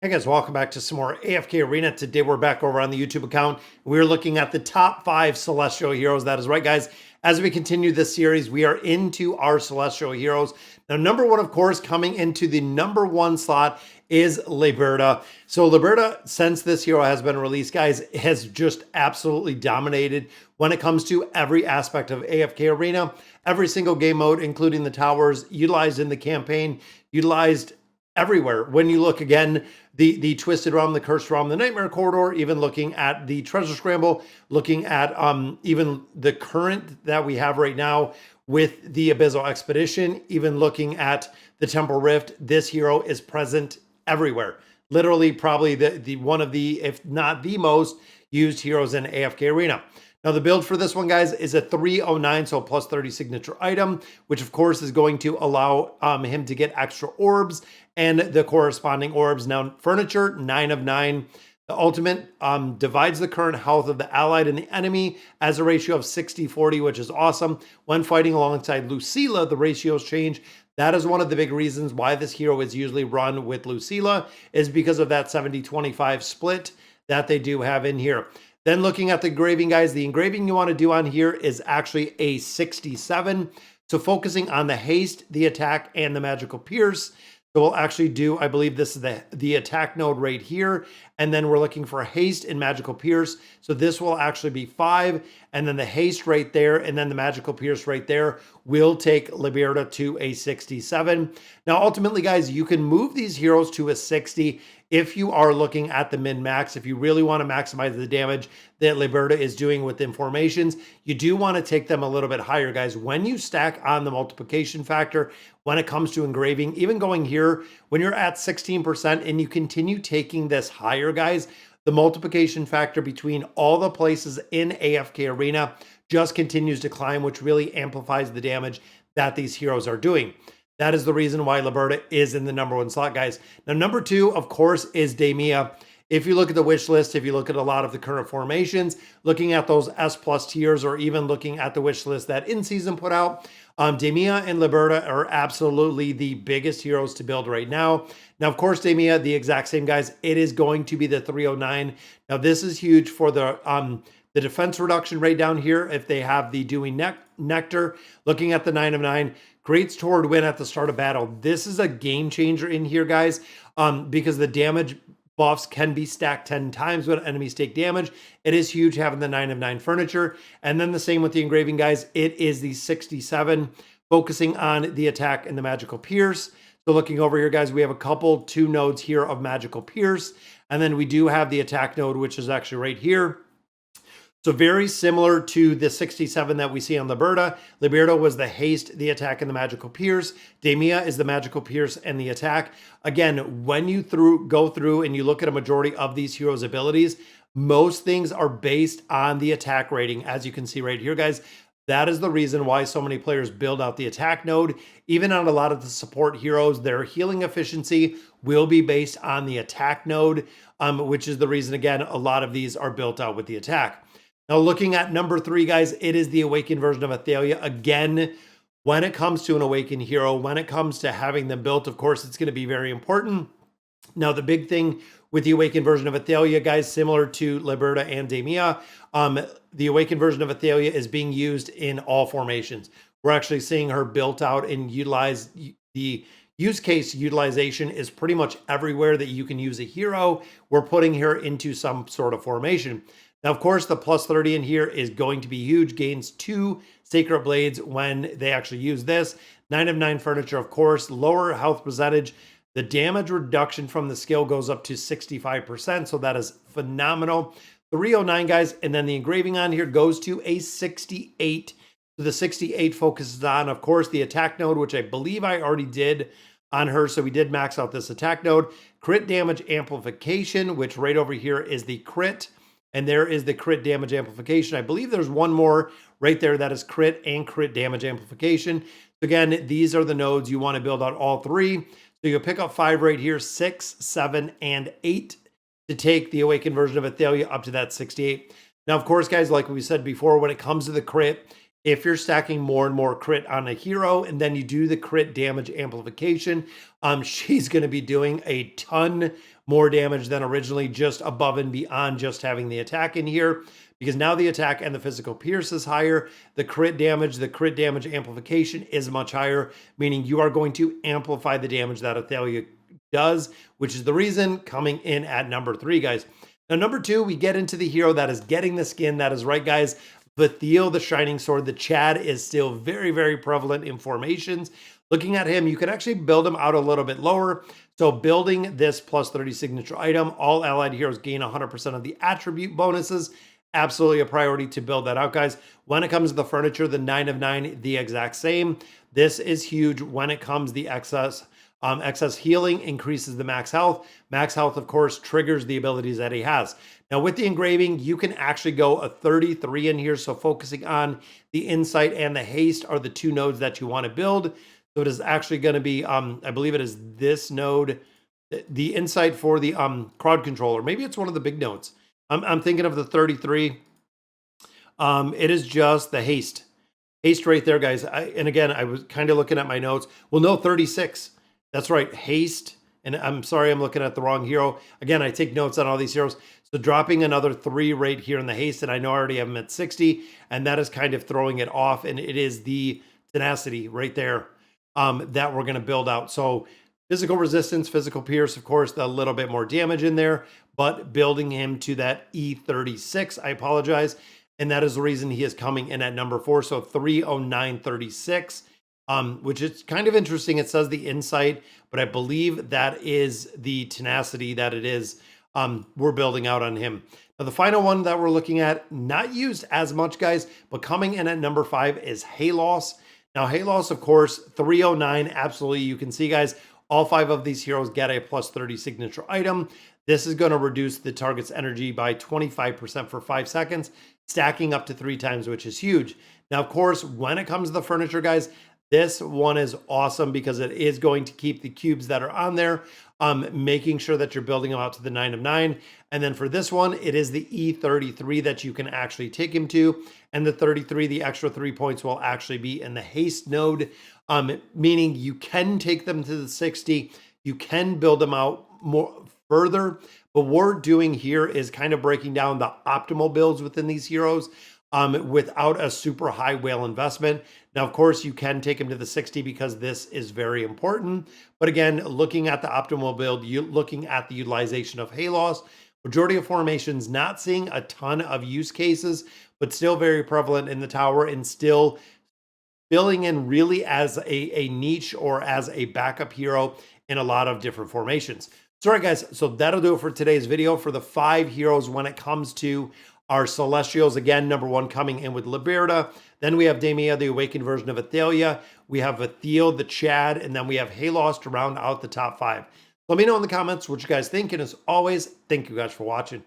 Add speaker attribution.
Speaker 1: Hey guys, welcome back to some more AFK Arena. Today we're back over on the YouTube account. We're looking at the top 5 Celestial Heroes. That is right, guys. As we continue this series, we are into our Celestial Heroes. Now, number 1, of course, coming into the number 1 slot is Liberta. So Liberta, since this hero has been released, guys, has just absolutely dominated when it comes to every aspect of AFK Arena. Every single game mode, including the towers, utilized in the campaign, utilized everywhere. When you look again, the Twisted Realm, the Cursed Realm, the Nightmare Corridor, even looking at the Treasure Scramble, looking at even the current that we have right now with the Abyssal Expedition, even looking at the Temple Rift, this hero is present everywhere. Literally probably the one of the, if not the most used heroes in AFK Arena. Now, the build for this one, guys, is a 309, so a plus 30 signature item, which of course is going to allow him to get extra orbs and the corresponding orbs. Now, furniture, 9 of 9. The ultimate divides the current health of the allied and the enemy as a ratio of 60-40, which is awesome. When fighting alongside Lucilla, the ratios change. That is one of the big reasons why this hero is usually run with Lucilla, is because of that 70-25 split that they do have in here. Then looking at the engraving, guys, the engraving you want to do on here is actually a 67. So focusing on the haste, the attack, and the magical pierce. So we'll actually do, I believe this is the attack node right here. And then we're looking for haste and magical pierce. So this will actually be 5. And then the haste right there, and then the magical pierce right there will take Liberta to a 67. Now, ultimately, guys, you can move these heroes to a 60 if you are looking at the min-max. If you really want to maximize the damage that Liberta is doing with informations, you do want to take them a little bit higher, guys. When you stack on the multiplication factor, when it comes to engraving, even going here, when you're at 16% and you continue taking this higher, guys, the multiplication factor between all the places in AFK Arena just continues to climb, which really amplifies the damage that these heroes are doing. That is the reason why Liberta is in the number 1 slot, guys. Now, number 2, of course, is Damia. If you look at the wish list, if you look at a lot of the current formations, looking at those S+ tiers, or even looking at the wish list that In-Season put out, Damia and Liberta are absolutely the biggest heroes to build right now. Now, of course, Damia, the exact same, guys. It is going to be the 309. Now, this is huge for the defense reduction right down here. If they have the Dewey Nectar, looking at the 9 of 9, creates toward win at the start of battle. This is a game changer in here, guys, because the damage buffs can be stacked 10 times when enemies take damage. It is huge having the 9 of 9 furniture. And then the same with the engraving, guys. It is the 67, focusing on the attack and the magical pierce. So looking over here, guys, we have a couple 2 nodes here of magical pierce. And then we do have the attack node, which is actually right here. So very similar to the 67 that we see on Liberta. Liberta was the haste, the attack, and the magical pierce. Damia is the magical pierce and the attack. Again, when you go through and you look at a majority of these heroes' abilities, most things are based on the attack rating, as you can see right here, guys. That is the reason why so many players build out the attack node. Even on a lot of the support heroes, their healing efficiency will be based on the attack node, which is the reason, again, a lot of these are built out with the attack. Now, looking at number 3, guys, it is the Awakened version of Athalia. Again, when it comes to an Awakened hero, when it comes to having them built, of course, it's going to be very important. Now, the big thing with the Awakened version of Athalia, guys, similar to Liberta and Damia, the Awakened version of Athalia is being used in all formations. We're actually seeing her built out and utilized. The use case utilization is pretty much everywhere that you can use a hero. We're putting her into some sort of formation. Now, of course, the plus 30 in here is going to be huge. Gains 2 Sacred Blades when they actually use this. 9 of 9 furniture, of course. Lower health percentage. The damage reduction from the skill goes up to 65%, so that is phenomenal. 309, guys, and then the engraving on here goes to a 68. So the 68 focuses on, of course, the attack node, which I believe I already did on her, so we did max out this attack node. Crit damage amplification, which right over here is the crit. And there is the crit damage amplification. I believe there's one more right there that is crit and crit damage amplification. So again, these are the nodes you want to build out all 3. So you'll pick up 5 right here, 6, 7, and 8 to take the Awakened version of Athalia up to that 68. Now, of course, guys, like we said before, when it comes to the crit, if you're stacking more and more crit on a hero and then you do the crit damage amplification, she's going to be doing a ton more damage than originally, just above and beyond just having the attack in here, because now the attack and the physical pierce is higher. The crit damage amplification is much higher, meaning you are going to amplify the damage that Athalia does, which is the reason coming in at number 3, guys. Now, number 2, we get into the hero that is getting the skin. That is right, guys. Veithal, the Shining Sword. The Chad is still very, very prevalent in formations. Looking at him, you can actually build him out a little bit lower. So building this plus 30 signature item, all allied heroes gain 100% of the attribute bonuses. Absolutely a priority to build that out, guys. When it comes to the furniture, the 9 of 9, the exact same. This is huge. When it comes the excess healing increases the max health. Max health, of course, triggers the abilities that he has. Now, with the engraving, you can actually go a 33 in here. So focusing on the insight and the haste are the 2 nodes that you want to build. So it is actually going to be, I believe it is this node, the insight for the crowd controller. Maybe it's one of the big nodes. I'm thinking of the 33. It is just the haste. Haste right there, guys. And again, I was kind of looking at my notes. Well, no, 36. That's right, haste. And I'm sorry, I'm looking at the wrong hero. Again, I take notes on all these heroes. So dropping another 3 right here in the haste, and I know I already have him at 60, and that is kind of throwing it off. And it is the tenacity right there that we're going to build out. So physical resistance, physical pierce, of course, a little bit more damage in there, but building him to that E36, I apologize. And that is the reason he is coming in at number 4. So 30936. Which is kind of interesting. It says the insight, but I believe that is the tenacity that it is we're building out on him. Now, the final one that we're looking at, not used as much, guys, but coming in at number 5 is Halos. Now, Halos, of course, 309, absolutely. You can see, guys, all 5 of these heroes get a plus 30 signature item. This is going to reduce the target's energy by 25% for 5 seconds, stacking up to 3 times, which is huge. Now, of course, when it comes to the furniture, guys, this one is awesome because it is going to keep the cubes that are on there, making sure that you're building them out to the 9 of 9. And then for this one, it is the E33 that you can actually take him to. And the 33, the extra 3 points will actually be in the haste node, meaning you can take them to the 60. You can build them out more further. But what we're doing here is kind of breaking down the optimal builds within these heroes without a super high whale investment. Now, of course, you can take him to the 60 because this is very important. But again, looking at the optimal build, looking at the utilization of Halos, majority of formations not seeing a ton of use cases, but still very prevalent in the tower and still filling in really as a niche or as a backup hero in a lot of different formations. So, all right, guys, so that'll do it for today's video for the 5 heroes when it comes to our Celestials. Again, number 1 coming in with Liberta. Then we have Damia, the awakened version of Athalia. We have Veithal, the Chad, and then we have Halos to round out the top 5. Let me know in the comments what you guys think. And as always, thank you guys for watching.